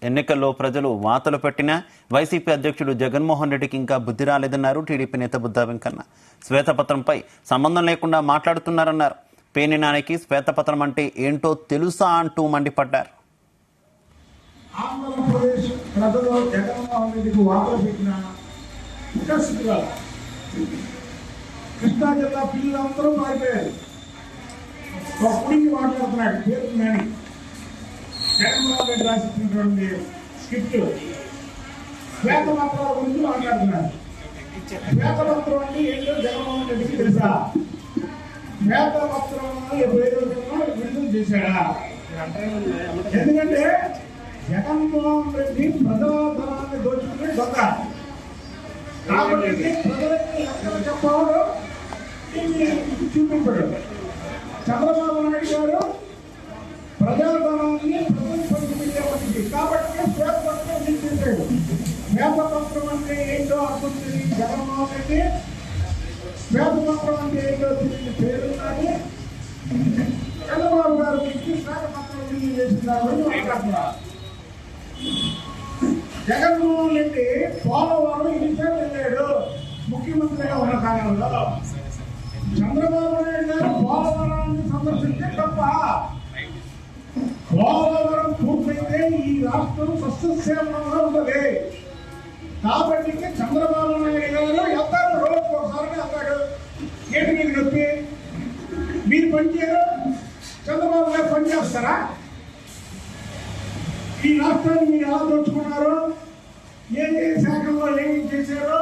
ఎన్నికల్లో ప్రజలు వాతలు పెట్టినా వైసీపీ అధ్యక్షుడు జగన్మోహన్ రెడ్డికి ఇంకా బుద్ధి రాలేదన్నారు టీడీపీ నేత బుద్ధా వెంకన్న. శ్వేతపత్రంపై సంబంధం లేకుండా మాట్లాడుతున్నారన్నారు. పేర్ని నానికి శ్వేతపత్రం అంటే ఏంటో తెలుసా అంటూ మండిపడ్డారు. ఆంధ్రప్రదేశ్ ప్రజలు జగన్మోహన్ రెడ్డికి వాతలు పెట్టిన కృష్ణా జిల్లా పిల్లలందరూ మారిపోయారు. ఒక పుడికి మాట్లాడుతున్నాడు పేరు నాని. జగన్మోహన్ రెడ్డి రాసినటువంటి స్క్రిప్ట్ శ్వేతపత్రాల గురించి మాట్లాడుతున్నారు. శ్వేతపత్రం అంటే ఏంటో జగన్మోహన్ రెడ్డికి తెలుసా? శ్వేతపత్రం విడుదల చేశాడా? ఎందుకంటే జగన్మోహన్ రెడ్డి ప్రజాధనాన్ని దోచుకునే దొంగ కాబట్టి ప్రజలకి ఎక్కడ చెప్పాలో చూపించాడు. చంద్రబాబు నాయుడు గారు ప్రజాధనాన్ని ప్రజలు పంచిపెట్టేవాడికి కాబట్టి శ్వేతపత్రం చేశాడు. శ్వేతపత్రం అంటే ఏంటో అర్థం తెలియదు జగన్మోహన్ రెడ్డి. శ్వేతపత్రం అంటే ఏంటో తెలియని పేరు కానీ చంద్రబాబు గారు శ్వేతపత్రం రిలీజ్ చేసిన మాట్లాడుతున్నారు. జగన్మోహన్ రెడ్డి పోలవరం ఎన్నిసార్లు వెళ్ళాడు ముఖ్యమంత్రిగా ఉన్న కాలంలో? చంద్రబాబు నాయుడు గారు పోలవరాన్ని సందర్శించే తప్ప పోలవరం పూర్తయితే ఈ రాష్ట్రం సస్యశ్యామలంగా ఉంటుంది. కాబట్టి చంద్రబాబు నాయుడు గారు వెళ్తారు, రోజుకు ఒకసారి వెళ్తాడు. ఏంటి మీరు నొప్పి? మీరు పనిచేయరు, చంద్రబాబు గారు పనిచేస్తారా? ఈ రాష్ట్రాన్ని మీరు ఎలా దోచుకున్నారు? ఏ ఏ శాఖల్లో ఏమి చేశారు?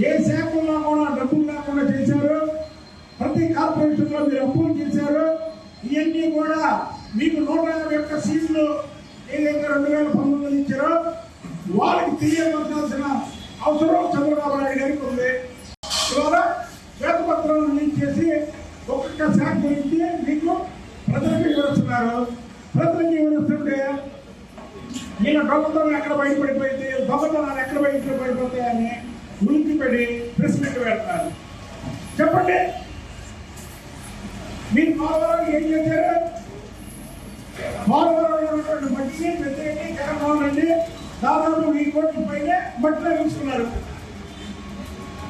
ఏ శాఖల్లో కూడా డబ్బులు లేకుండా చేశారు? ప్రతి కార్పొరేషన్లో మీరు అప్పులు చేశారు. ఇవన్నీ కూడా మీకు 150 సీట్లు ఏదైతే 2019 ఇచ్చారో వాళ్ళకి తెలియవలసిన అవసరం చంద్రబాబు నాయుడు గారికి ఉంది. ఇవాళ శ్వేతపత్రం రిలీజ్ చేసి ఒక్కొక్క శాఖ గురించి మీకు ప్రజలకు వివరిస్తున్నారు. ప్రజలకు వివరిస్తుంటే నేను దొంగతనం ఎక్కడ బయటపడిపోయింది, దొంగతనాలు ఎక్కడ బయటపడిపోతాయని ఉలిక్కిపడి ప్రెస్ మీట్ పెడతారు. చెప్పండి, మీరు పోలవరం ఏం చేశారు? పోలవరంలో ఉన్నటువంటి మట్టిని ప్రత్యేకంగా జగన్మోహన్ రెడ్డి దాదాపు 1000 కోట్ల పైనే మట్టిలో తీసుకున్నారు.